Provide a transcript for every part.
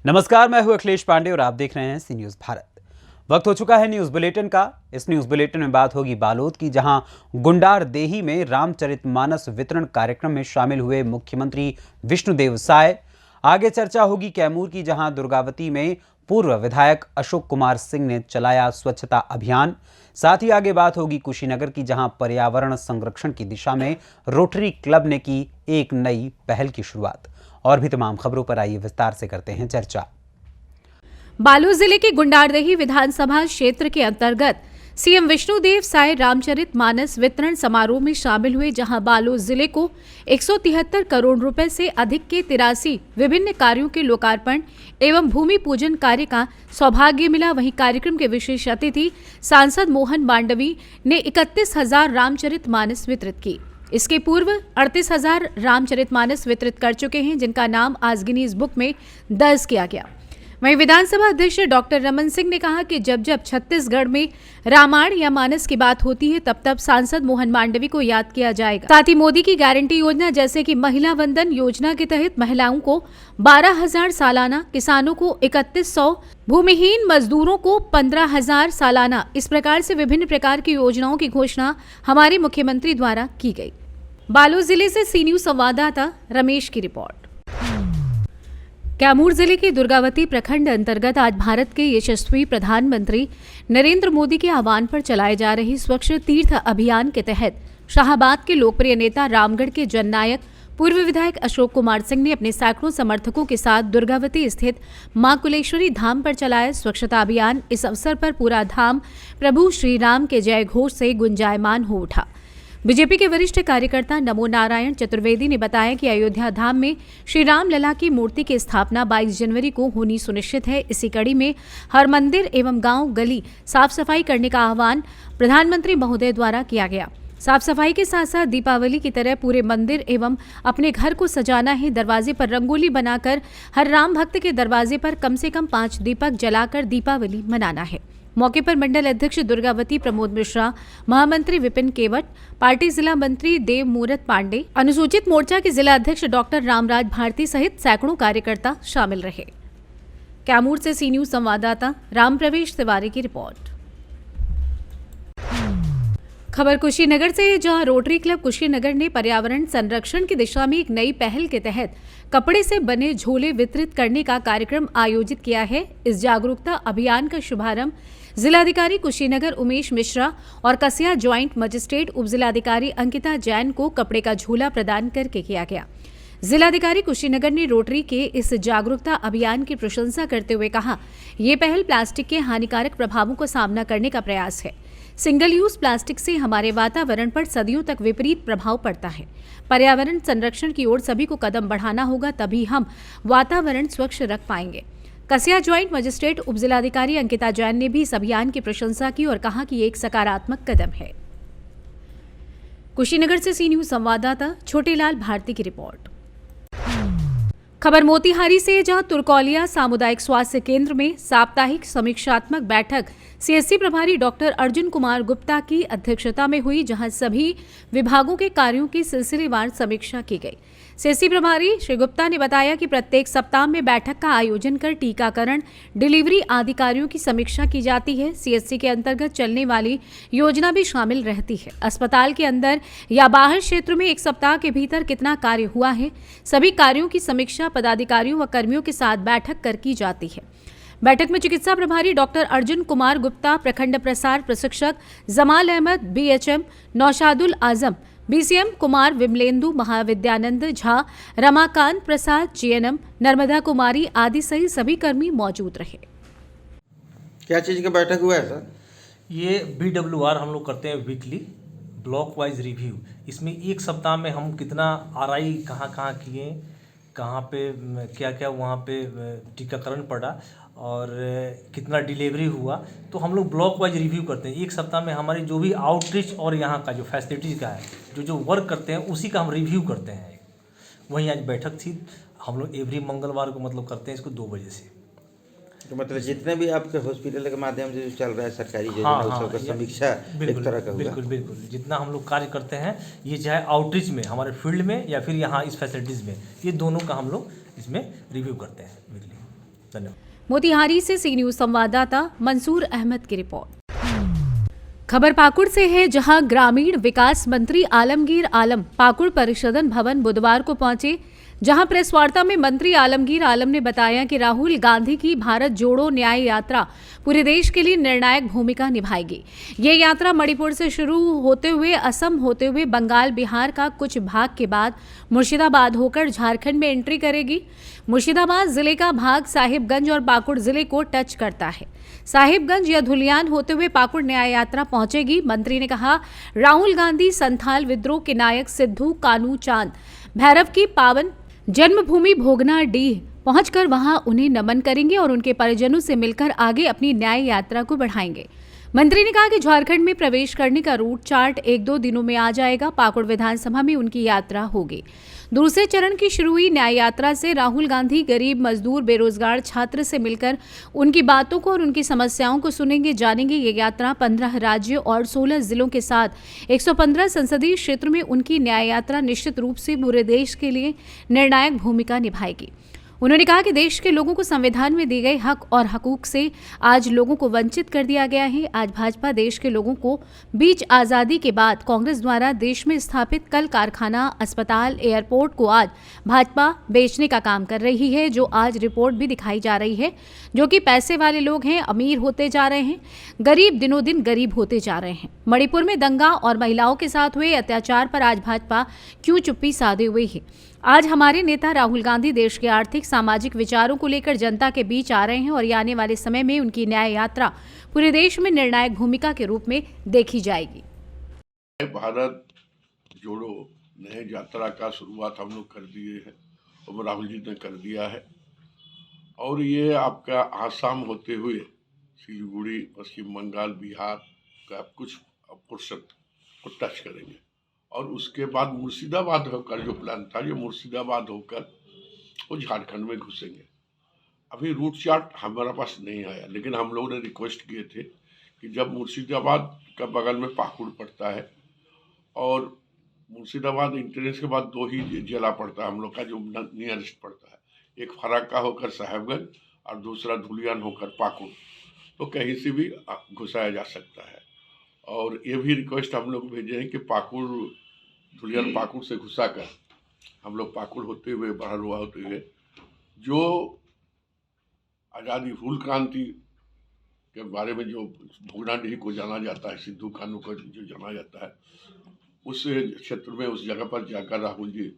नमस्कार, मैं हूं अखिलेश पांडे और आप देख रहे हैं सी न्यूज भारत। वक्त हो चुका है न्यूज बुलेटिन का। इस न्यूज बुलेटिन में बात होगी बालोद की, जहां गुंडारदेही में रामचरितमानस वितरण कार्यक्रम में शामिल हुए मुख्यमंत्री विष्णुदेव साय। आगे चर्चा होगी कैमूर की, जहां दुर्गावती में पूर्व विधायक अशोक कुमार सिंह ने चलाया स्वच्छता अभियान। साथ ही आगे बात होगी कुशीनगर की, जहां पर्यावरण संरक्षण की दिशा में रोटरी क्लब ने की एक नई पहल की शुरुआत। और भी तमाम खबरों पर आइए विस्तार से करते हैं चर्चा। बालोद जिले के गुंडारदेही विधानसभा क्षेत्र के अंतर्गत सीएम विष्णुदेव साय रामचरितमानस वितरण समारोह में शामिल हुए, जहां बालोद जिले को 173 करोड़ रुपए से अधिक के 83 विभिन्न कार्यों के लोकार्पण एवं भूमि पूजन कार्य का सौभाग्य मिला। वहीं कार्यक्रम के विशेष अतिथि सांसद मोहन मांडवी ने 31,000 रामचरितमानस वितरित की। इसके पूर्व 38,000 रामचरितमानस वितरित कर चुके हैं, जिनका नाम आज गिनीज बुक में दर्ज किया गया। वहीं विधानसभा अध्यक्ष डॉक्टर रमन सिंह ने कहा कि जब जब छत्तीसगढ़ में रामायण या मानस की बात होती है, तब तब सांसद मोहन मांडवी को याद किया जाएगा। साथ ही मोदी की गारंटी योजना जैसे कि महिला वंदन योजना के तहत महिलाओं को 12,000 सालाना, किसानों को 3100, भूमिहीन मजदूरों को 15,000 सालाना, इस प्रकार से विभिन्न प्रकार की योजनाओं की घोषणा हमारे मुख्यमंत्री द्वारा की गई। बालोद जिले से सी न्यूज संवाददाता रमेश की रिपोर्ट। कैमूर जिले के दुर्गावती प्रखंड अंतर्गत आज भारत के यशस्वी प्रधानमंत्री नरेंद्र मोदी के आह्वान पर चलाए जा रहे स्वच्छ तीर्थ अभियान के तहत शाहाबाद के लोकप्रिय नेता रामगढ़ के जननायक पूर्व विधायक अशोक कुमार सिंह ने अपने सैकड़ों समर्थकों के साथ दुर्गावती स्थित मां कुलेश्वरी धाम पर चलाया स्वच्छता अभियान। इस अवसर पर पूरा धाम प्रभु श्री राम के जय घोष से गुंजायमान हो उठा। बीजेपी के वरिष्ठ कार्यकर्ता नमो नारायण चतुर्वेदी ने बताया कि अयोध्या धाम में श्री राम लला की मूर्ति की स्थापना 22 जनवरी को होनी सुनिश्चित है। इसी कड़ी में हर मंदिर एवं गांव गली साफ सफाई करने का आह्वान प्रधानमंत्री महोदय द्वारा किया गया। साफ सफाई के साथ साथ दीपावली की तरह पूरे मंदिर एवं अपने घर को सजाना है। दरवाजे पर रंगोली बनाकर हर राम भक्त के दरवाजे पर कम से कम 5 दीपक जलाकर दीपावली मनाना है। मौके पर मंडल अध्यक्ष दुर्गावती प्रमोद मिश्रा, महामंत्री विपिन केवट, पार्टी जिला मंत्री देव मूरत पांडे, अनुसूचित मोर्चा के जिला अध्यक्ष डॉक्टर रामराज भारती सहित सैकड़ों कार्यकर्ता शामिल रहे। कैमूर से सी न्यूज संवाददाता राम प्रवेश तिवारी की रिपोर्ट। खबर कुशीनगर से, जहां रोटरी क्लब कुशीनगर ने पर्यावरण संरक्षण की दिशा में एक नई पहल के तहत कपड़े से बने झोले वितरित करने का कार्यक्रम आयोजित किया है। इस जागरूकता अभियान का शुभारंभ जिलाधिकारी कुशीनगर उमेश मिश्रा और कसिया ज्वाइंट मजिस्ट्रेट उप जिलाधिकारी अंकिता जैन को कपड़े का झोला प्रदान करके किया गया। जिलाधिकारी कुशीनगर ने रोटरी के इस जागरूकता अभियान की प्रशंसा करते हुए कहा, ये पहल प्लास्टिक के हानिकारक प्रभावों का सामना करने का प्रयास है। सिंगल यूज प्लास्टिक से हमारे वातावरण पर सदियों तक विपरीत प्रभाव पड़ता है। पर्यावरण संरक्षण की ओर सभी को कदम बढ़ाना होगा, तभी हम वातावरण स्वच्छ रख पाएंगे। कसिया ज्वाइंट मजिस्ट्रेट उप जिलाधिकारी अंकिता जैन ने भी इस अभियान की प्रशंसा की और कहा कि ये एक सकारात्मक कदम है। कुशीनगर से सी न्यूज संवाददाता छोटेलाल भारती की रिपोर्ट। खबर मोतिहारी से, जहां तुर्कौलिया सामुदायिक स्वास्थ्य केंद्र में साप्ताहिक समीक्षात्मक बैठक सीएससी प्रभारी डॉक्टर अर्जुन कुमार गुप्ता की अध्यक्षता में हुई, जहां सभी विभागों के कार्यों की सिलसिलेवार समीक्षा की गई। सीएससी प्रभारी श्री गुप्ता ने बताया कि प्रत्येक सप्ताह में बैठक का आयोजन कर टीकाकरण, डिलीवरी आदि कार्यों की समीक्षा की जाती है। सीएससी के अंतर्गत चलने वाली योजना भी शामिल रहती है। अस्पताल के अंदर या बाहर क्षेत्र में एक सप्ताह के भीतर कितना कार्य हुआ है, सभी कार्यों की समीक्षा पदाधिकारियों व कर्मियों के साथ बैठक कर की जाती है। बैठक में चिकित्सा प्रभारी डॉक्टर अर्जुन कुमार गुप्ता, प्रखंड प्रसार प्रशिक्षक जमाल अहमद, बीएचएम नौशादुल आजम, बीसीएम कुमार विमलेंदु, महाविद्यानंद झा, रमाकांत प्रसाद, जीएनएम नर्मदा कुमारी आदि सहित सभी कर्मी मौजूद रहे। क्या चीज़ का बैठक हुआ है सर? ये BWR हम लोग करते हैं वीकली, ब्लॉक वाइज रिव्यू। इसमें एक सप्ताह में हम कितना RI कहाँ किए, कहाँ पे क्या क्या वहाँ पे टीकाकरण पड़ा और कितना डिलीवरी हुआ, तो हम लोग ब्लॉक वाइज रिव्यू करते हैं। एक सप्ताह में हमारी जो भी आउटरीच और यहाँ का जो फैसिलिटीज़ का है, जो वर्क करते हैं, उसी का हम रिव्यू करते हैं। वहीं आज बैठक थी। हम लोग एवरी मंगलवार को मतलब करते हैं इसको 2 बजे से। तो मतलब जितने भी आपके हॉस्पिटल के माध्यम से जो चल रहा है सरकारी योजना, उसका समीक्षा एक तरह का होगा। बिल्कुल जितना हम लोग कार्य करते हैं, ये चाहे आउटरीच में हमारे फील्ड में या फिर यहाँ इस फैसिलिटीज़ में, ये दोनों का हम लोग इसमें रिव्यू करते हैं वीकली। धन्यवाद। मोतिहारी से सी न्यूज संवाददाता मंसूर अहमद की रिपोर्ट। खबर पाकुड़ से है, जहां ग्रामीण विकास मंत्री आलमगीर आलम पाकुड़ परिषदन भवन बुधवार को पहुंचे, जहां प्रेस वार्ता में मंत्री आलमगीर आलम ने बताया कि राहुल गांधी की भारत जोड़ो न्याय यात्रा पूरे देश के लिए निर्णायक भूमिका निभाएगी। ये यात्रा मणिपुर से शुरू होते हुए असम होते हुए बंगाल बिहार का कुछ भाग के बाद मुर्शिदाबाद होकर झारखंड में एंट्री करेगी। मुर्शिदाबाद जिले का भाग साहिबगंज और पाकुड़ जिले को टच करता है। साहिबगंज या धुलियान होते हुए पाकुड़ न्याय यात्रा पहुंचेगी। मंत्री ने कहा, राहुल गांधी संथाल विद्रोह के नायक सिद्धू कानू चांद भैरव की पावन जन्मभूमि भोगना डीह पहुंचकर वहां उन्हें नमन करेंगे और उनके परिजनों से मिलकर आगे अपनी न्याय यात्रा को बढ़ाएंगे। मंत्री ने कहा कि झारखंड में प्रवेश करने का रूट चार्ट 1-2 दिनों में आ जाएगा। पाकुड़ विधानसभा में उनकी यात्रा होगी। दूसरे चरण की शुरू हुई न्याय यात्रा से राहुल गांधी गरीब, मजदूर, बेरोजगार, छात्र से मिलकर उनकी बातों को और उनकी समस्याओं को सुनेंगे, जानेंगे। ये यात्रा 15 राज्यों और 16 जिलों के साथ 115 संसदीय क्षेत्र में उनकी न्याय यात्रा निश्चित रूप से पूरे देश के लिए निर्णायक भूमिका निभाएगी। उन्होंने कहा कि देश के लोगों को संविधान में दिए गए हक और हकूक से आज लोगों को वंचित कर दिया गया है। आज भाजपा देश के लोगों को बीच आज़ादी के बाद कांग्रेस द्वारा देश में स्थापित कल कारखाना, अस्पताल, एयरपोर्ट को आज भाजपा बेचने का काम कर रही है, जो आज रिपोर्ट भी दिखाई जा रही है, जो कि पैसे वाले लोग हैं अमीर होते जा रहे हैं, गरीब दिनों दिन गरीब होते जा रहे हैं। मणिपुर में दंगा और महिलाओं के साथ हुए अत्याचार पर आज भाजपा क्यों चुप्पी साधे हुए है। आज हमारे नेता राहुल गांधी देश के आर्थिक सामाजिक विचारों को लेकर जनता के बीच आ रहे हैं और आने वाले समय में उनकी न्याय यात्रा पूरे देश में निर्णायक भूमिका के रूप में देखी जाएगी। भारत जोड़ो नए यात्रा का शुरुआत हम लोग कर दिए हैं और राहुल जी ने कर दिया है और ये आपका आसाम होते हुए सिलीगुड़ी, पश्चिम बंगाल, बिहार का कुछ पोर्शन को टच करेंगे और उसके बाद मुर्शिदाबाद होकर जो प्लान था, ये मुर्शिदाबाद होकर वो झारखंड में घुसेंगे। अभी रूट चार्ट हमारे पास नहीं आया, लेकिन हम लोगों ने रिक्वेस्ट किए थे कि जब मुर्शिदाबाद का बगल में पाकुड़ पड़ता है और मुर्शिदाबाद इंटरनेट के बाद 2 ही जिला पड़ता है हम लोग का जो नियरेस्ट पड़ता है, एक फराक्का होकर साहेबगंज और दूसरा धुलियान होकर पाकुड़, तो कहीं से भी घुसाया जा सकता है। और ये भी रिक्वेस्ट हम लोग भेजे हैं कि पाकुड़ धुलियान पाकुड़ से घुसा कर हम लोग पाकुड़ होते हुए बहरवा होते हुए जो आज़ादी फूल क्रांति के बारे में जो भोगनाडीह को जाना जाता है, सिद्धू कानू को जो जाना जाता है, उस क्षेत्र में उस जगह पर जाकर राहुल जी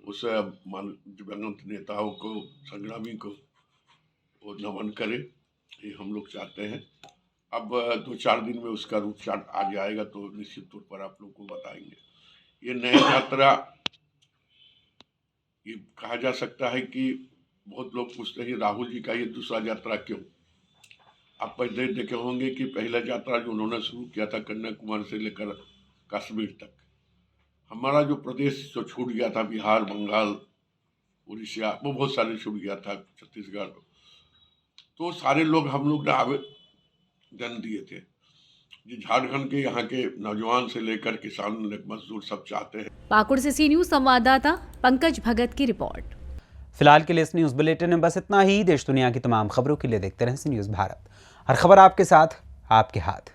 उस दिवंगत नेताओं को, संग्रामी को वो नमन करे, ये हम लोग चाहते हैं। अब 2-4 दिन में उसका रूट चार्ट आ जाएगा तो निश्चित तौर पर आप लोग को बताएंगे। ये नई यात्रा, ये कहा जा सकता है कि बहुत लोग पूछते हैं राहुल जी का ये दूसरा यात्रा क्यों। आप पहले देखे होंगे कि पहला यात्रा जो उन्होंने शुरू किया था कन्याकुमारी से लेकर कश्मीर तक, हमारा जो प्रदेश जो छूट गया था, बिहार, बंगाल, उड़ीसा, वो बहुत सारे छूट गया था, छत्तीसगढ़, तो सारे लोग हम लोग ने आवेदन दिए थे। झारखंड के यहाँ के नौजवान से लेकर किसान, मजदूर सब चाहते हैं। पाकुड़ से सी न्यूज संवाददाता पंकज भगत की रिपोर्ट। फिलहाल के लिए इस न्यूज बुलेटिन में बस इतना ही। देश दुनिया की तमाम खबरों के लिए देखते रहें सी न्यूज भारत। हर खबर आपके साथ, आपके हाथ।